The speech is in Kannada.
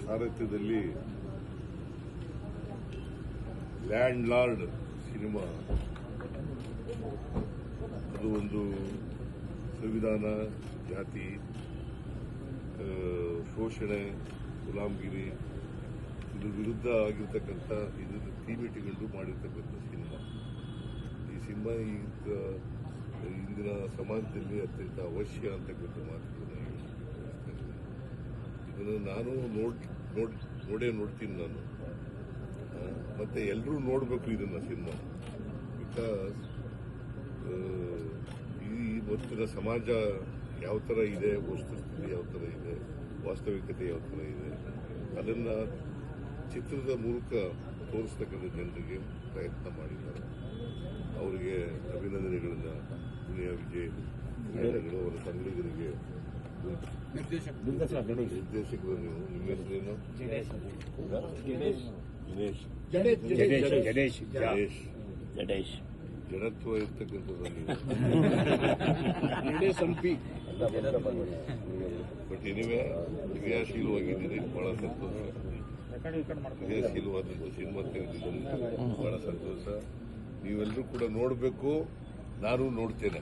ಸಾರಥ್ಯದಲ್ಲಿ ಲ್ಯಾಂಡ್ ಲಾರ್ಡ್ ಸಿನಿಮಾ ಅದು ಒಂದು ಸಂವಿಧಾನ, ಜಾತಿ, ಶೋಷಣೆ, ಗುಲಾಮಗಿರಿ ಇದ್ರ ವಿರುದ್ಧ ಆಗಿರ್ತಕ್ಕಂಥ ಇದನ್ನು ಥೀಮ್ ಮಾಡಿರ್ತಕ್ಕಂಥ ಸಿನಿಮಾ. ಈ ಸಿನಿಮಾ ಇಂದಿನ ಸಮಾಜದಲ್ಲಿ ಅತ್ಯಂತ ಅವಶ್ಯ ಅಂತಕ್ಕಂಥ ಮಾತುಗಳನ್ನು ಇದನ್ನು ನಾನು ನೋಡ್ತೀನಿ ನಾನು. ಮತ್ತೆ ಎಲ್ಲರೂ ನೋಡಬೇಕು ಇದನ್ನ ಸಿನಿಮಾ. ಬಿಕಾಸ್ ಈ ಇವತ್ತಿನ ಸಮಾಜ ಯಾವ ಥರ ಇದೆ, ವಸ್ತುಸ್ಥಿತಿ ಯಾವ ಥರ ಇದೆ, ವಾಸ್ತವಿಕತೆ ಯಾವ ಥರ ಇದೆ, ಅದನ್ನ ಚಿತ್ರದ ಮೂಲಕ ತೋರಿಸ್ತಕ್ಕಂಥ ಜನರಿಗೆ ಪ್ರಯತ್ನ ಮಾಡಿದ್ದಾರೆ. ಅವರಿಗೆ ಅಭಿನಂದನೆಗಳನ್ನ ದುನಿಯಾ ವಿಜಯ್ ಅವರ ಸಂಗಡಿಗರಿಗೆ, ನಿರ್ದೇಶಕರು ನೀವು, ನಿಮ್ಮ ಹೆಸರೇನು? ಜಡೇಶ್. ಜಡತ್ವ ಇರ್ತಕ್ಕಂಥದ್ದು ಬಟ್ ಎನಿವೆ ಕ್ರಿಯಾಶೀಲವಾಗಿದ್ದೀರಿ, ಬಹಳ ಸಂತೋಷ. ಕ್ರಿಯಾಶೀಲವಾದಂಥ ಸಿನಿಮಾ ತೆಗೆದಿದ್ದೀನಿ, ಬಹಳ ಸಂತೋಷ. ನೀವೆಲ್ಲರೂ ಕೂಡ ನೋಡಬೇಕು, ನಾನು ನೋಡ್ತೇನೆ.